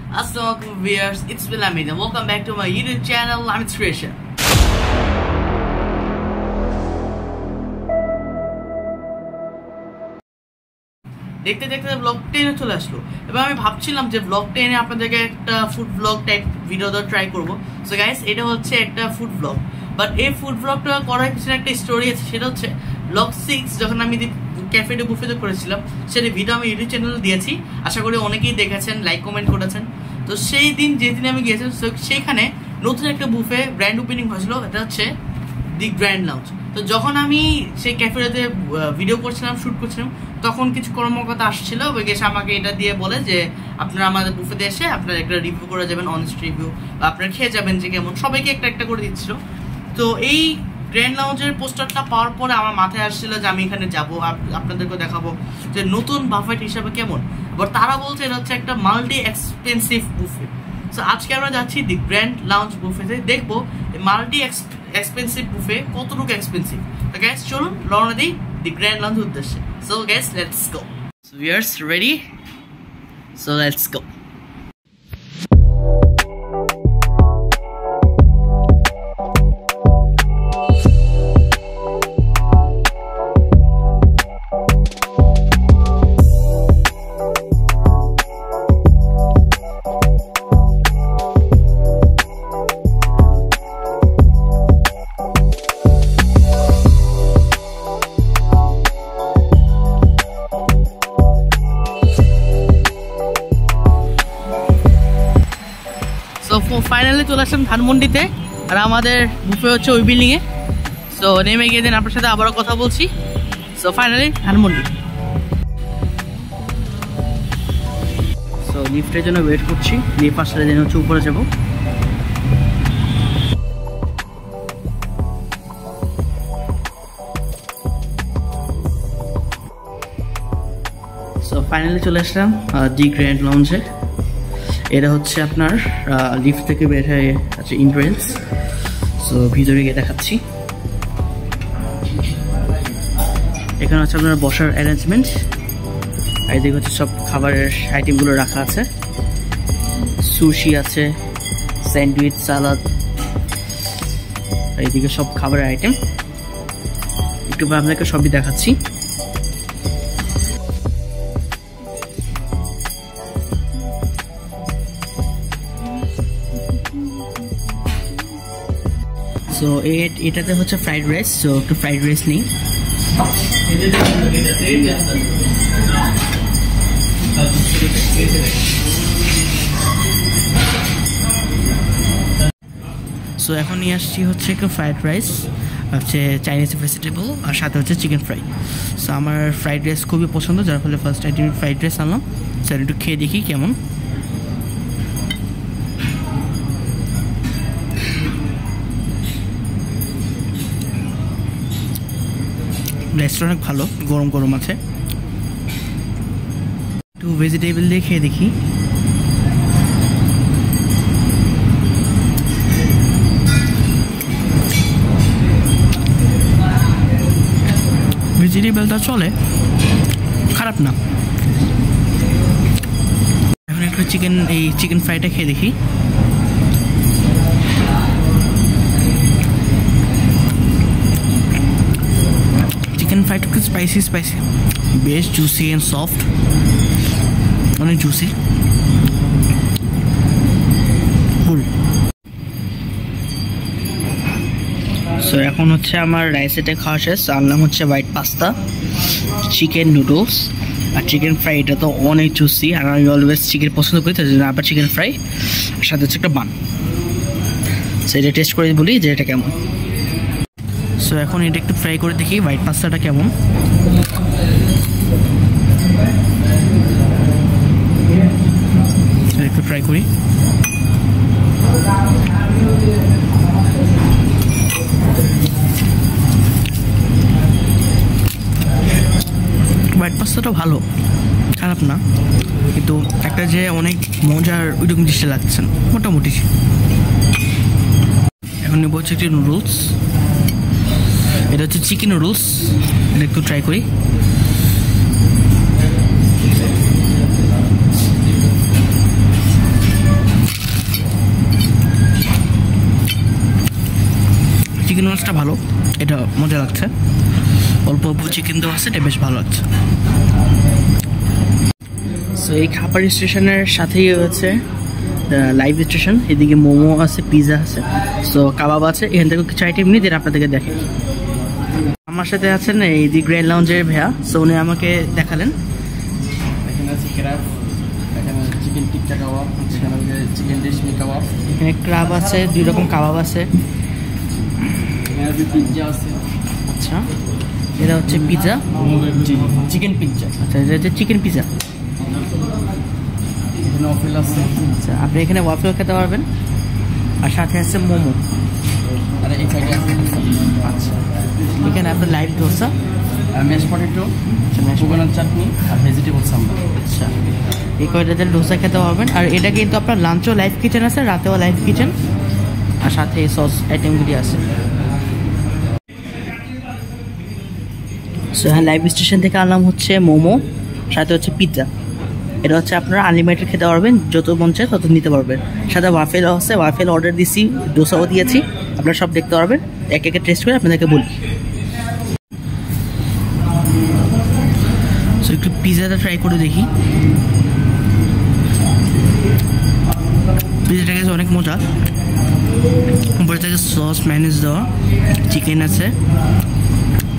Assalamualaikum viewers, it's Will Hamid and welcome back to my YouTube channel, Hamid's Creation. দেখতে দেখতে blog 10 এ চলে আসলো এবং আমি ভাবছিলাম যে ব্লগ 10 এ আপনাদেরকে একটা ফুড ব্লগ টাইপ ভিডিও দাও ট্রাই করব। সো গাইস, এটা হচ্ছে একটা ফুড ব্লগ, বাট এই ফুড ব্লগটা করার পিছনে একটা স্টোরি আছে। সেটা হচ্ছে ব্লগ 6 যখন আমি ক্যাফেতে বুফেতে করেছিলাম, সেটা ভিডিও আমি ইউটিউব চ্যানেলে দিয়েছি। আশা করি অনেকেই দেখেছেন, লাইক কমেন্ট করেছেন। তো সেই দিন যেদিন আমি গিয়েছিলাম সেইখানে নতুন একটা বুফে ব্র্যান্ড ওপেনিং হয়েছিল, এটা হচ্ছে দি গ্র্যান্ড লাউঞ্জ। তো যখন আমি সেই ক্যাফেতে ভিডিও করছিলাম, শ্যুট করছিলাম, তখন কিছু কর্মকর্তা আসছিল, এসে আমাকে এটা দিয়ে বলে যে আপনারা আমাদের বুফেতে এসে আপনারা একটা রিভিউ করে যাবেন, অনেস্ট রিভিউ, বা আপনারা খেয়ে যাবেন যে কেমন। সবাইকে একটা একটা করে দিচ্ছিল। তো এই গ্র্যান্ড লাউঞ্জের পোস্টারটা পাওয়ার পরে আমার মাথায় আসছিল যে আমি এখানে যাব, আপনাদেরকে দেখাবো যে নতুন বাফেট হিসাবে কেমন। বাট তারা বলছে এটা হচ্ছে একটা মাল্টি এক্সপেন্সিভ বুফে। সো আজকে আমরা যাচ্ছি দি গ্র্যান্ড লাউঞ্জ বুফেতে, দেখবো মাল্টি এক্সপেন্সিভ বুফে কতটুকু এক্সপেন্সিভ। তো গ্যাস চলুন রওনা দিই দি গ্র্যান্ড লাউঞ্জ উদ্দেশ্যে। So gas, let's go. So viewers, ready? So let's go. Finally চলে আসলাম ধানমন্ডিতে, আর আমাদের বুফে হচ্ছে ওই বিল্ডিং এ। সো নেমে গিয়ে দিন আপনার সাথে আবারও কথা বলছি। So finally Dhanmondi. সো লিফটের জন্য ওয়েট করছি, লিফট আসলে দিন হচ্ছে উপরে যাবো। সো ফাইনালি চলে আসলাম দি গ্র্যান্ড লাউঞ্জে। এটা হচ্ছে আপনার লিফট থেকে বের হয়ে আছে এন্ট্রান্স। সো ভিতরে গিয়ে দেখাচ্ছি। এখানে হচ্ছে আপনার বসার অ্যারেঞ্জমেন্ট, আর এদিকে হচ্ছে সব খাবারের আইটেমগুলো রাখা আছে। সুশি আছে, স্যান্ডউইচ, সালাদ, আর এদিকে সব খাবারের আইটেম। একটু আপনাকে সবই দেখাচ্ছি। সো এটাতে হচ্ছে ফ্রাইড রাইস। সো একটু ফ্রাইড রাইস নেই। সো এখন নিয়ে আসছি হচ্ছে একটু ফ্রাইড রাইস, হচ্ছে চাইনিজ ভেজিটেবল, আর সাথে হচ্ছে চিকেন ফ্রাই। সো আমার ফ্রাইড রাইস খুবই পছন্দ, যার ফলে ফার্স্ট আইটেম ফ্রাইড রাইস আনলাম। স্যার একটু খেয়ে দেখি কেমন। রাইসটা অনেক ভালো, গরম গরম আছে। একটু ভেজিটেবল দিয়ে খেয়ে দেখি। ভেজিটেবলটা চলে, খারাপ না। এখন একটু চিকেন ফ্রাইটা খেয়ে দেখি। চিকেন ফ্রাইড একটু স্পাইসি বেশ জুসি অ্যান্ড সফট, অনেক জুসি, ফুল। সো এখন হচ্ছে আমার রাইস এটা খাওয়া শেষ। আনলাম হচ্ছে হোয়াইট পাস্তা, চিকেন নুডলস আর চিকেন ফ্রাই। এটা তো অনেক জুসি, আর আমি অলওয়েজ চিকেন পছন্দ করি, তার জন্য আবার চিকেন ফ্রাই, আর সাথে হচ্ছে একটা বান। সো এটা টেস্ট করে বলি যে এটা কেমন। সো এখন এটা একটু ফ্রাই করে দেখি হোয়াইট পাস্তাটা কেমন। একটু ফ্রাই করি। হোয়াইট পাস্তাটা ভালো, খারাপ না, কিন্তু একটা যে অনেক মজার ওইরকম দৃষ্টি লাগছে না, মোটামুটি। এখন নেবো হচ্ছে একটি নুডলস। এটা হচ্ছে চিকেন নুডলস, এটা একটু ট্রাই করি। চিকেন রোলসটা ভালো, এটা মজা লাগছে, অল্প অল্প চিকেন দেওয়া আছে, এটা বেশ ভালো লাগছে। সো এই খাবার স্টেশনের সাথেই হচ্ছে লাইভ স্টেশন, এদিকে মোমো আছে, পিৎজা আছে, সো কাবাব আছে, এখান থেকে কিছু আইটেম নিয়ে যেটা আপনাদেরকে দেখে। আমার সাথে আছেন এই দি গ্র্যান্ড লাউঞ্জের ভাইয়া, সো উনি আমাকে দেখালেন। এখানে আছে ক্র্যাব, এখানে চিকেন টিক্কা কাবাব, এখানে চিকেন রেশমি কাবাব, এখানে ক্রাব আছে, 2 রকম কাবাব আছে, এখানে পিৎজা আছে। আচ্ছা, এটা হচ্ছে পিৎজা, চিকেন পিৎজা। আচ্ছা, এটা হচ্ছে চিকেন পিৎজা। এখানে ওয়াফেল আছে। আচ্ছা, আপনি এখানে ওয়াফেল খেতে পারবেন, আর সাথে আছে মোমো। আর এই সাইডে আছে আচ্ছা, এখানে আপনার live dosa, mash potato, coconut chutney আর ভেজিটেবল সাম্বার। আচ্ছা, এই কয়টাতে ডোসা খেতে পারবেন। আর এটা কিন্তু আপনার লাঞ্চও লাইভ কিচেন আছে, রাতেও লাইভ কিচেন, আর সাথে সস আইটেমগুলি আছে। সো হ্যাঁ, লাইভ স্টেশন থেকে আনলাম হচ্ছে মোমো, সাথে হচ্ছে পিৎজা। এটা হচ্ছে আপনারা আনলিমিটেড খেতে পারবেন, যত মন চায় তত নিতে পারবেন। সাথে ওয়াফেলও আছে, ওয়াফেল অর্ডার দিছি, ডোসাও দিয়েছি, আপনারা সব দেখতে পারবেন। এক একে টেস্ট করে আপনাদেরকে বলি। সো একটু পিৎজাটা ট্রাই করে দেখি। পিৎজাটা গেছে অনেক মজা, উপরে থেকে সস ম্যানেজ দেওয়া, চিকেন আছে,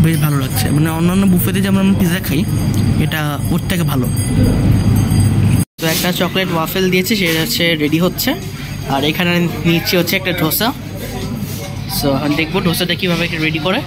বেশ ভালো লাগছে। মানে অন্যান্য বুফেতে যেমন আমরা পিৎজা খাই, এটা ওর থেকে ভালো। তো একটা চকলেট ওয়াফেল দিয়েছে, সেটা হচ্ছে রেডি হচ্ছে। আর এখানে নিচে হচ্ছে একটা ডোসা। সো এখন দেখবো ডোসাটা কীভাবে রেডি করে।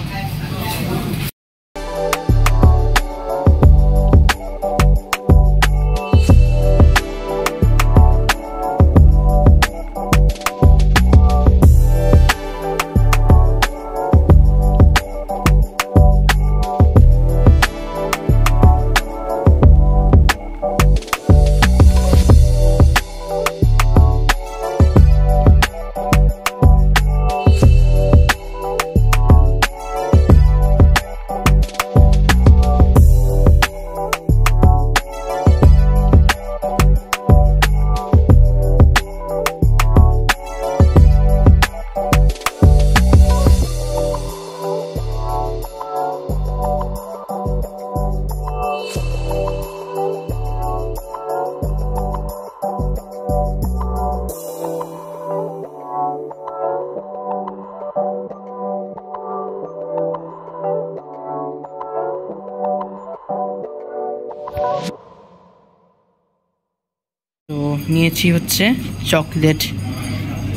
তো নিয়েছি হচ্ছে চকলেট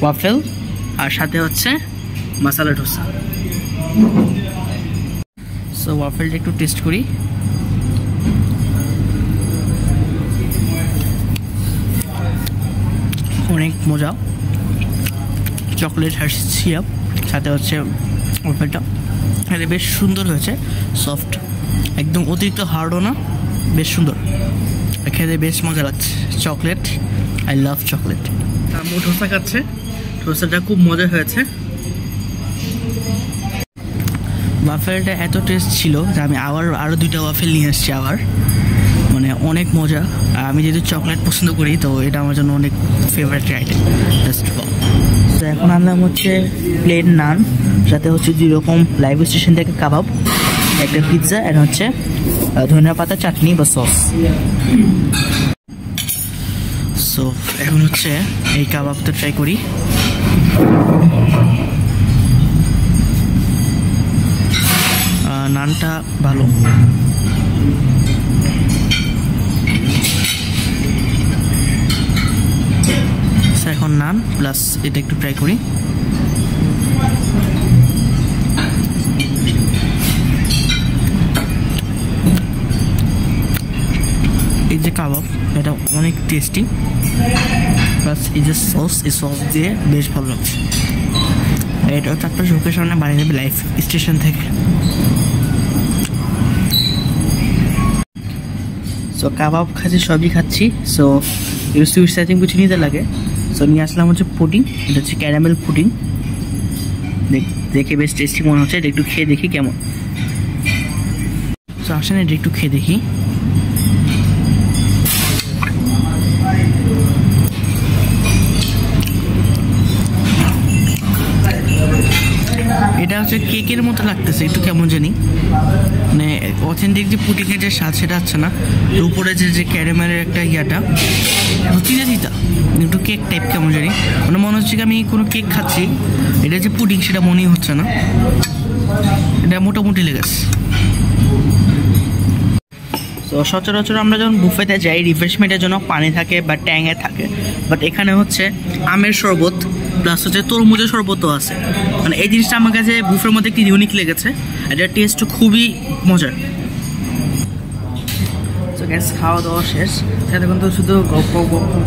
ওয়াফেল, আর সাথে হচ্ছে মশলা ডোসা। সো ওয়াফেলটা একটু টেস্ট করি। অনেক মজা, চকলেট হার্শিস সিরাপ, সাথে হচ্ছে ওয়াফেলটা, এটা বেশ সুন্দর হয়েছে, সফট, একদম অতিরিক্ত হার্ডও না, বেশ সুন্দর, খেতে বেশ মজা লাগছে। Chocolate, I love chocolate. আম্মু ডোসা খাচ্ছে, ডোসাটা খুব মজা হয়েছে। ওয়াফেলটা এত টেস্ট ছিল যে আমি আরও 2টা ওয়াফেল নিয়ে আসছি আবার, মানে অনেক মজা। আর আমি যেহেতু চকলেট পছন্দ করি, তো এটা আমার জন্য অনেক ফেভারিট আইটেম। তো এখন আনলাম হচ্ছে প্লেন নান, সাথে হচ্ছে 2 রকম লাইভ স্টেশন থেকে কাবাব, একটা পিৎজা, আর হচ্ছে ধনিয়া পাতা চাটনি বা সস। সো এখন হচ্ছে এই কাবাবটা ট্রাই করি। নানটা ভালো, এখন নান প্লাস এটা একটু ট্রাই করি। এই যে কাবাব, এটা অনেক টেস্টি, প্লাস এই যে সস, এই সস দিয়ে বেশ ভালো লাগছে। এটা হচ্ছে আপনার চোখের সামনে বানিয়ে দেবে লাইভ স্টেশন থেকে। সো কাবাব খাচ্ছি, সবই খাচ্ছি। সো এর সুইট সাইজিং কিছু নিতে লাগে, সো নিয়ে আসলাম হচ্ছে পুডিং, এটা হচ্ছে ক্যারামেল পুডিং, দেখে বেশ টেস্টি মনে হচ্ছে। এটা একটু খেয়ে দেখি কেমন। সো আসেন এটা একটু খেয়ে দেখি। এটা এটা হচ্ছে কেকের মতো লাগতেছে একটু কেমন জানি, মানে অথেন্টিক যে পুডিংয়ের যে স্বাদ সেটা হচ্ছে না। উপরে যে ক্যারামেলের একটা ইয়াটা চিনা চিতা একটু কেক টাইপ কেমন জানি, মানে মনে হচ্ছে আমি কোনো কেক খাচ্ছি, এটা যে পুডিং সেটা মনেই হচ্ছে না। এটা মোটামুটি লেগেছে। তো সচরাচর আমরা যখন বুফেতে যাই রিফ্রেশমেন্টের জন্য পানি থাকে বা ট্যাঙে থাকে, বাট এখানে হচ্ছে আমের শরবত প্লাস হচ্ছে তরমুজের শরবতও আছে। মানে এই জিনিসটা আমার কাছে বুফের মধ্যে একটি ইউনিক লেগেছে, এটার টেস্ট খুবই মজার। তো গ্যাস খাওয়া দাওয়া শেষ, সেটা কিন্তু শুধু গল্প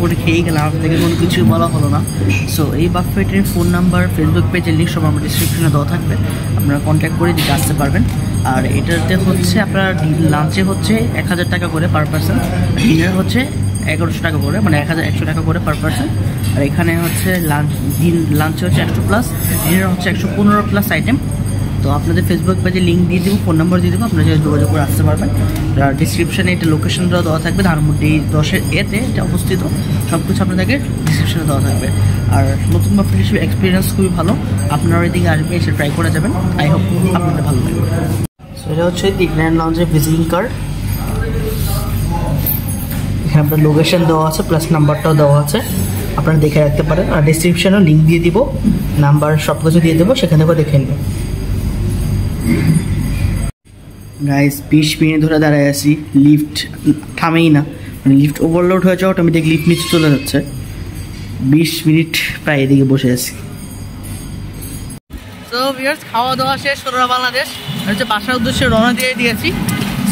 করে খেয়েই গেলাম, আপনাদেরকে কোনো কিছুই বলা হলো না। সো এই বাফেটের ফোন নাম্বার, ফেসবুক পেজের লিঙ্ক সব আমার ডিসক্রিপশনে দেওয়া থাকবে, আপনারা কন্ট্যাক্ট করে দিতে আসতে পারবেন। আর এটাতে হচ্ছে আপনার লাঞ্চে হচ্ছে 1000 টাকা করে পার পারসন, ডিনার হচ্ছে 1100 টাকা করে, মানে 1100 টাকা করে পার পারসন। আর এখানে হচ্ছে লাঞ্চে হচ্ছে 100+, ডিনার হচ্ছে 115+ আইটেম। তো আপনাদের ফেসবুক পেজে লিঙ্ক দিয়ে দেবো, ফোন নাম্বার দিয়ে দেবো, আপনারা যোগাযোগ করে আসতে পারবেন। আর ডিসক্রিপশানে এটা লোকেশনটাও দেওয়া থাকবে, ধানমন্ডি 10-এর এতে এটা অবস্থিত, সব কিছু আপনাদেরকে ডিসক্রিপশানে দেওয়া থাকবে। আর নতুন বাফেট হিসেবে এক্সপিরিয়েন্স খুবই ভালো, আপনারা এদিকে আসবেন, এসে ট্রাই করে যাবেন। আই হোপ আপনাদের ভালো লাগবে। সো এটা হচ্ছে দি গ্র্যান্ড লঞ্চের ভিজিটিং কার্ড, এখানে আপনার লোকেশন দেওয়া আছে প্লাস নাম্বারটাও দেওয়া আছে, আপনারা দেখে রাখতে পারেন। আর ডিসক্রিপশানেও লিঙ্ক দিয়ে দিব, নাম্বার সব কিছু দিয়ে দেবো, সেখান থেকে দেখে নেবেন। গাইস 20 মিনিট ধরে দাঁড়ায় আছি, লিফট থামেই না, মানে লিফট ওভারলোড হয়ে যাওয়া অটোমেটিক লিফট নিচে চলে যাচ্ছে। 20 মিনিট প্রায় এদিকে বসে আছি। তো ভিউয়ার্স খাওয়া দাওয়া শেষ, ষোলোরা বাংলাদেশ হচ্ছে বাসার উদ্দেশ্যে রওনা দিয়ে দিয়েছি।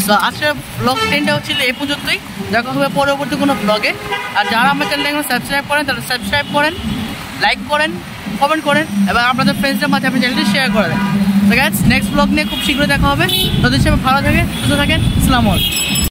তো আজকের ব্লগ 10টা হচ্ছিল এই পর্যন্তই, দেখা হবে পরবর্তী কোনো ব্লগে। আর যারা আমার চ্যানেলটা সাবস্ক্রাইব করেন তারা সাবস্ক্রাইব করেন, লাইক করেন, কমেন্ট করেন এবং আপনাদের ফ্রেন্ডসদের মাঝে আপনি চ্যানেলটি শেয়ার করে দেন। তো গাইস নেক্সট ব্লগ নিয়ে খুব শীঘ্রই দেখা হবে। ততদিন সবাই ভালো থাকেন, সুস্থ থাকেন, আসসালামু আলাইকুম।